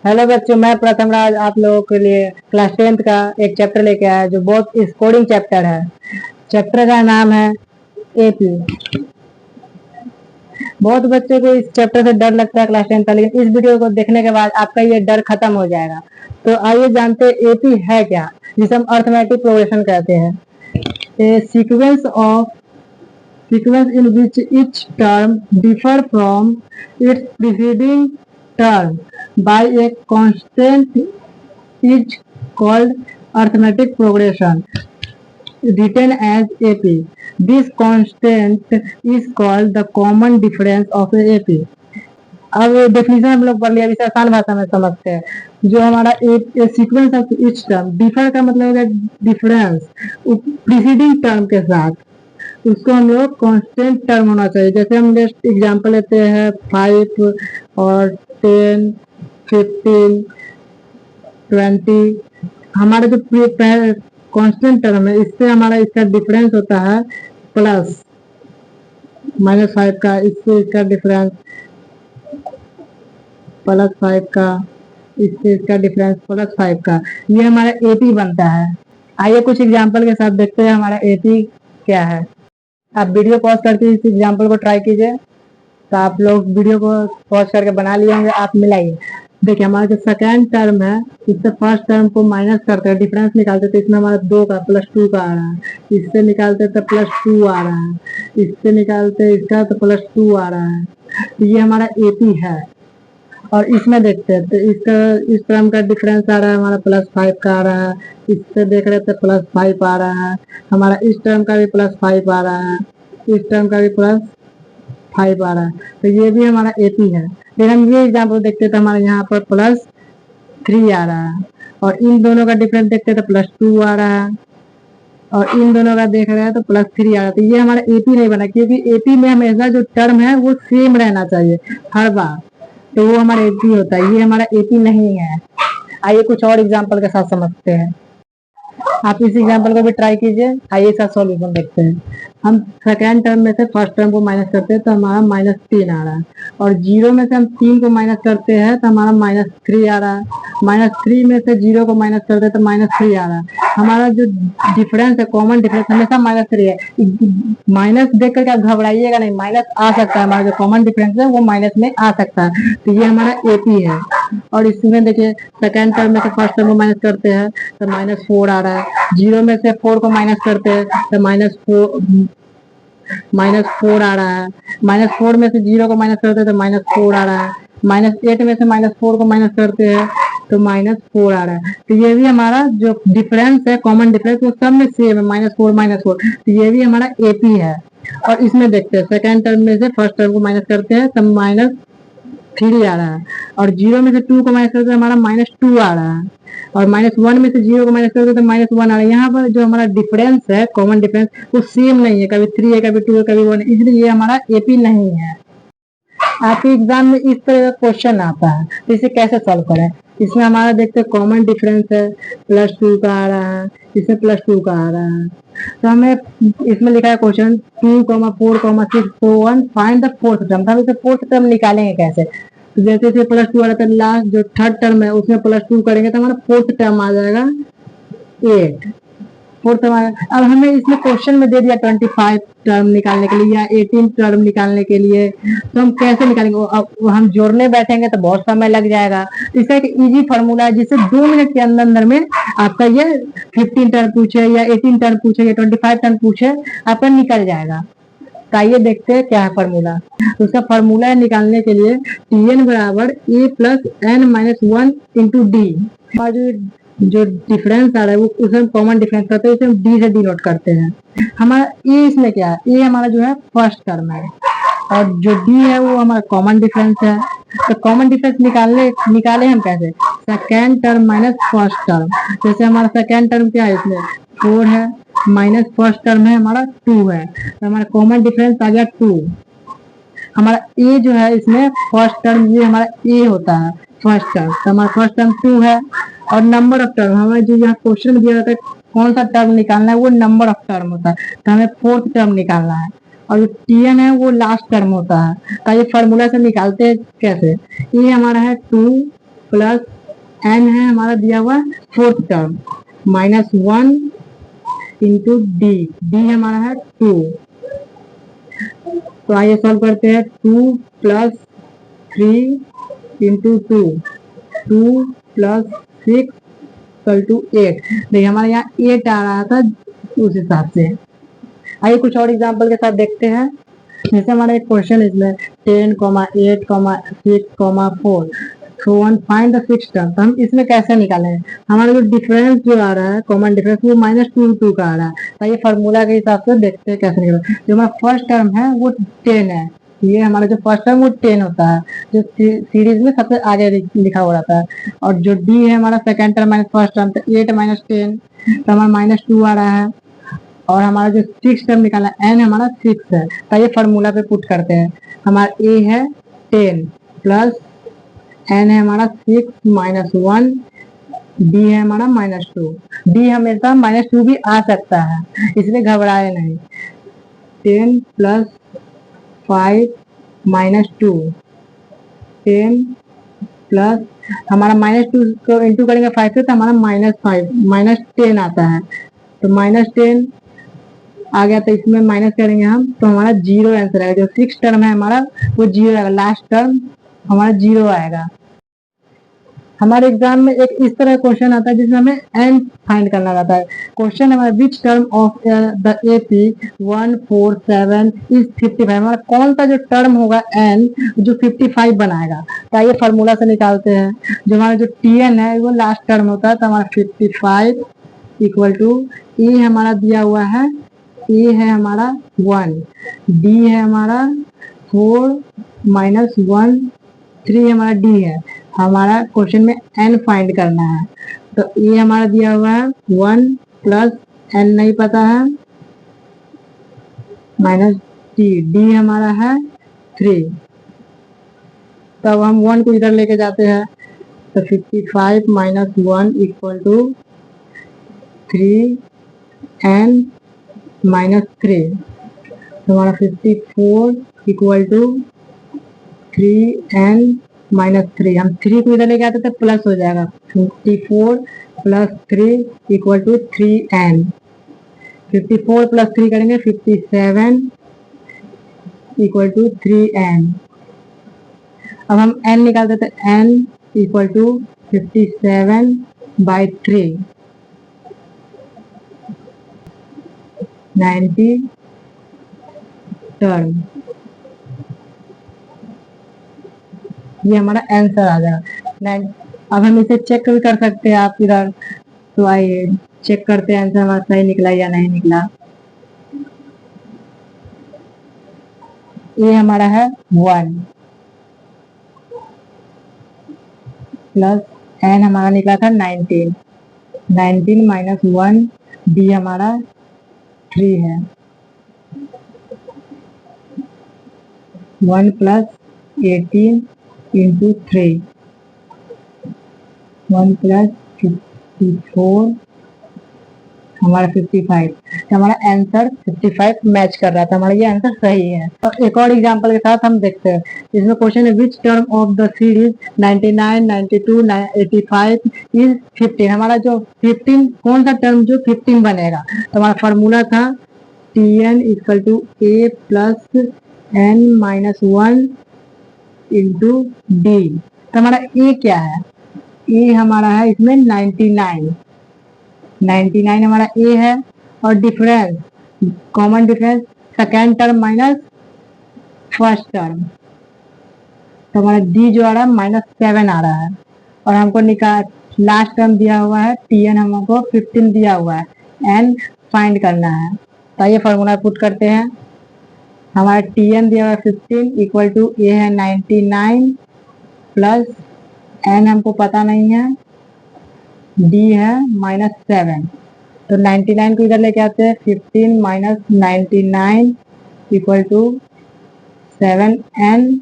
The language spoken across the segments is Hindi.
हेलो बच्चों, मैं प्रथम राज आप लोगों के लिए क्लास 10th का एक चैप्टर लेके आया जो बहुत स्कोरिंग चैप्टर है। चैप्टर का नाम है एपी। बहुत बच्चों को इस चैप्टर से डर लगता है क्लास 10th का, लेकिन इस वीडियो को देखने के बाद आपका ये डर खत्म हो जाएगा। तो आइए जानते हैं एपी है क्या, जिसे हम अर्थमेटिक प्रोग्रेशन कहते हैं। ए sequence in which each term differ from its preceding term by a constant is called arithmetic progression, written as AP. This constant is called the common difference of AP. अब डेफिनेशन हम लोग पढ़ लिया, इसे आसान भाषा में समझते हैं। जो हमारा sequence of each term, differ का मतलब होगा डिफरेंस प्रीसीडिंग टर्म के साथ, उसको हम लोग कांस्टेंट टर्म होना चाहिए। जैसे हम जस्ट एग्जांपल लेते हैं 5 और 10, 15, 20। हमारा जो कांस्टेंट टर्म है, इससे हमारा इसका डिफरेंस होता है प्लस -5 का, इससे इसका डिफरेंस +5 का, इससे इसका डिफरेंस +5 का। ये हमारा एपी बनता है। आइए कुछ एग्जांपल के साथ देखते हैं हमारा एपी क्या है। आप वीडियो पॉज करके इस एग्जांपल को ट्राई कीजिए। तो आप लोग वीडियो को पॉज करके बना लिए होंगे, आप मिलाइए। देखिए हमारा जो सेकेंड टर्म है, इससे फर्स्ट टर्म को माइनस करते हैं, डिफरेंस निकालते तो इसमें हमारा 2 का +2 का आ रहा है। इससे निकालते तो +2 आ रहा है, इससे निकालते इसका तो +2 आ रहा है। तो ये हमारा एपी है। और इसमें देखते हैं तो इसका इस टर्म का डिफरेंस आ रहा है हमारा +5 का आ रहा है। इससे देख रहे थे +5 आ रहा है। हमारा इस टर्म का भी +5 आ रहा है, इस टर्म का भी +5 आ रहा है। तो ये भी हमारा एपी है। फिर हम ये एग्जाम्पल देखते तो हमारे यहाँ पर +3 आ रहा है, और इन दोनों का डिफरेंस देखते तो +2 आ रहा है, और इन दोनों का देख रहे हैं तो +3 आ रहा है। तो ये हमारा एपी नहीं बना, क्योंकि एपी में हमेशा जो टर्म है वो सेम रहना चाहिए हर बार, तो वो हमारा एपी होता है। ये हमारा एपी नहीं है। आइए कुछ और एग्जाम्पल के साथ समझते हैं। आप इस एग्जाम्पल को भी ट्राई कीजिए। आइए इसका सॉल्यूशन देखते हैं। हम सेकेंड टर्म में से फर्स्ट टर्म को माइनस करते हैं तो हमारा -3 आ रहा है, और 0 में से हम 3 को माइनस करते हैं तो हमारा -3 आ रहा है। -3 में से 0 को माइनस करते हैं तो -3 आ रहा है। हमारा जो डिफरेंस है, कॉमन डिफरेंस हमेशा -3 है। माइनस देख करके आप घबराइएगा नहीं, माइनस आ सकता है। हमारा जो कॉमन डिफरेंस है वो माइनस में आ सकता है। तो ये हमारा एपी है। और इसमें देखिए सेकेंड टर्म में से फर्स्ट टर्म को माइनस करते हैं तो -4 आ रहा है। 0 में से 4 को माइनस करते हैं तो -4 आ रहा है। -4 में से 0 को माइनस करते हैं तो -4 आ रहा है। -8 में से -4 को माइनस करते हैं तो -4 आ रहा है। तो ये भी हमारा जो डिफरेंस है, कॉमन डिफरेंस, वो सब में सेम है, -4 तो ये भी हमारा एपी है। और इसमें देखते हैं सेकेंड टर्म में से फर्स्ट टर्म को माइनस करते हैं तो -3 आ रहा है, और 0 में से 2 को माइनस करते हैं हमारा -2 आ रहा है, और -1 में से 0 को माइनस करते हैं तो -1 आ रहा है। यहाँ पर जो हमारा डिफरेंस है, कॉमन डिफरेंस, वो सेम नहीं है, कभी 3 है, कभी 2 है, कभी 1 है, इसलिए ये हमारा एपी नहीं है। आपके एग्जाम में इस तरह का क्वेश्चन आता है, तो इसे कैसे सॉल्व करें। इसमें हमारा देखते हैं कॉमन डिफरेंस है, +2 का आ रहा है, इसमें +2 का आ रहा है। तो हमें इसमें लिखा है question 2, 4, 6, 4, 1 find the fourth term. हम इसे फोर्थ टर्म निकालेंगे कैसे। तो जैसे इसे +2 आ रहा था, लास्ट जो थर्ड टर्म है उसमें +2 करेंगे तो हमारा फोर्थ टर्म आ जाएगा 8। फोर्थ टर्म अब हमें इसमें क्वेश्चन में दे दिया 25 टर्म निकालने के लिए या 18 टर्म निकालने के लिए, तो हम कैसे निकालेंगे। अब हम जोड़ने बैठेंगे तो बहुत समय लग जाएगा। इसका एक इजी फार्मूला है, जिससे 2 मिनट के अंदर अंदर में आपका ये 15 टर्म पूछे या 18 टर्म पूछे या 25 टर्म पूछे, आपका निकल जाएगा। तो आइए देखते हैं क्या है फार्मूला। उसका फार्मूला है निकालने के लिए Tn बराबर a + n-1 × d। और जो डिफरेंस आ रहा है वो उसे हम कॉमन डिफरेंस करते हैं, उसे हम डी से डिनोट करते हैं। हमारा ए इसमें क्या है, ए हमारा जो है फर्स्ट टर्म है, और जो डी है वो हमारा कॉमन डिफरेंस है। तो कॉमन डिफरेंस निकाले हम कैसे, second term minus first term. जैसे हमारा सेकेंड टर्म क्या है, इसमें 4 है, माइनस फर्स्ट टर्म है हमारा 2 है, तो हमारा कॉमन डिफरेंस आ गया 2। हमारा ए जो है इसमें फर्स्ट टर्म, ये हमारा ए होता है फर्स्ट टर्म, तो हमारा फर्स्ट टर्म 2 है। और नंबर ऑफ टर्म, हमें जो यहाँ क्वेश्चन में दिया जाता है कौन सा टर्म निकालना है, वो नंबर ऑफ टर्म होता है, तो हमें फोर्थ टर्म निकालना है। और जो Tn है वो लास्ट टर्म होता है। तो ये फॉर्मूला से निकालते हैं कैसे, ये हमारा है 2 + एन है हमारा दिया हुआ fourth term, -1 into d, d हमारा है 2। तो आइए सॉल्व करते हैं। 2 plus 3 into 2, 2 plus 6 equal to 8। देखिए हमारे यहाँ 8 आ रहा था उस हिसाब से। आइए कुछ और एग्जाम्पल के साथ देखते हैं। जैसे हमारा एक क्वेश्चन इसमें 10, 8, 6, 4 so one find the six term. तो हम इसमें कैसे निकालें, हमारा जो डिफरेंस जो आ रहा है कॉमन डिफरेंस वो -2 का आ रहा है। तो ये फार्मूला के हिसाब से देखते हैं कैसे निकालें। जो हमारा फर्स्ट टर्म है वो 10 है, ये हमारा जो फर्स्ट टर्म वो 10 होता है, जो सीरीज में सबसे आगे लिखा हुआ रहता है। और जो डी है हमारा second term minus first term, तो 8 माइनस 10 तो हमारा -2 आ रहा है। और हमारा जो सिक्स टर्म निकाला एन हमारा 6 है, तो ये फार्मूला पे पुट करते हैं। हमारा ए है 10 प्लस एन है हमारा 6 -1, डी है हमारा -2। डी हमेशा -2 भी आ सकता है, इसलिए घबराए नहीं। 10 प्लस 5 -2, 10 प्लस हमारा -2 को इंटू करेंगे 5 से तो हमारा -5 -10 आता है। तो -10 आ गया, तो इसमें माइनस करेंगे हम तो हमारा 0 आंसर आएगा। जो सिक्स टर्म है हमारा वो 0 आएगा, लास्ट टर्म हमारा 0 आएगा। हमारे एग्जाम में एक इस तरह क्वेश्चन आता है जिसमें हमें एन फाइंड करना रहता है। क्वेश्चन हमारा which term of the AP 147 is 55। हमारा कौन सा जो टर्म होगा एन जो 55 बनाएगा। तो आइए फार्मूला से निकालते हैं। जो हमारा जो टी एन है वो लास्ट टर्म होता है, तो हमारा 55 इक्वल टू ए हमारा दिया हुआ है, ए है हमारा 1, डी है हमारा 4 -1, 3 हमारा डी है। हमारा क्वेश्चन में एन फाइंड करना है, तो ए हमारा दिया हुआ है 1 प्लस एन नहीं पता है माइनस डी, डी हमारा है 3। तब हम 1 को इधर लेके जाते हैं, तो 55 -1 इक्वल टू 3 एन -3। तो हमारा 54 इक्वल टू 3 एन -3। हम 3 को इधर लेके आते थे प्लस हो जाएगा, 54 plus 3 equal to 3 n. 54 plus 3 करेंगे 57 इक्वल टू 3 एन। अब हम एन निकाल देते, एन इक्वल टू 57/3, 90 टर्म। ये हमारा आंसर आ जाएगा। अब हम इसे चेक भी कर सकते हैं आप इधर, तो आइए चेक करते हैं आंसर हमारा सही निकला या नहीं निकला। ये हमारा है 1 प्लस एन हमारा निकला था 19, 19 -1, डी हमारा 3 है। 1 प्लस 18 इंटू 3, 1 प्लस 54 हमारा 55। तो हमारा आंसर 55 मैच कर रहा था, हमारा ये आंसर सही है। और एक और एग्जांपल के साथ हम देखते हैं। इसमें क्वेश्चन है which term of the series 99, 92, 85 is 15। हमारा जो 15 कौन सा टर्म जो 15 बनेगा। तो हमारा फार्मूला था t n equal to a plus n -1 into d. तो हमारा ए क्या है, ए हमारा है इसमें 99, 99 हमारा ए है। और difference common difference second term minus first term, तो हमारा डी जो आ रहा है -7 आ रहा है। और हमको निकाल लास्ट टर्म दिया हुआ है टी एन, हमको 15 दिया हुआ है, एन फाइंड करना है। तो ये फार्मूला पुट करते हैं। हमारा टी एन दिया हुआ है 15 इक्वल टू ए है 99 प्लस एन हमको पता नहीं है, डी है -7। तो 99 को इधर लेके आते हैं, 15 -99 इक्वल टू 7n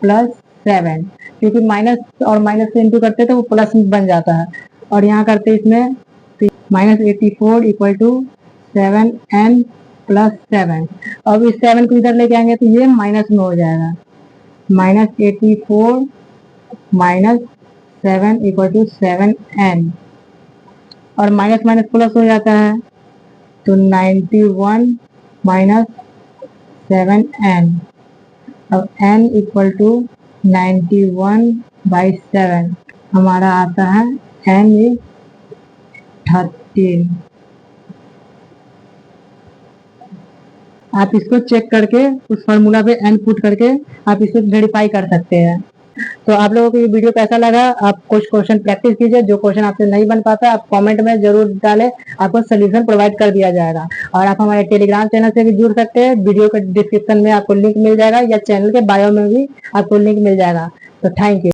प्लस 7, क्योंकि माइनस और माइनस से इंटू करते तो वो प्लस बन जाता है। और यहाँ करते इसमें -84 इक्वल टू 7n प्लस 7। अब इस 7 को इधर लेके आएंगे तो ये माइनस में हो जाएगा, -84 7 इक्वल टू 7n, और माइनस माइनस प्लस हो जाता है, तो 91 माइनस 7n। अब n इक्वल टू 91/7, हमारा आता है n इज 13। आप इसको चेक करके उस फॉर्मूला पे n पुट करके आप इसको वेरीफाई कर सकते हैं। तो आप लोगों को ये वीडियो कैसा लगा, आप कुछ क्वेश्चन प्रैक्टिस कीजिए, जो क्वेश्चन आपसे नहीं बन पाता आप कमेंट में जरूर डालें, आपको सोल्यूशन प्रोवाइड कर दिया जाएगा। और आप हमारे टेलीग्राम चैनल से भी जुड़ सकते हैं, वीडियो के डिस्क्रिप्शन में आपको लिंक मिल जाएगा, या चैनल के बायो में भी आपको लिंक मिल जाएगा। तो थैंक यू।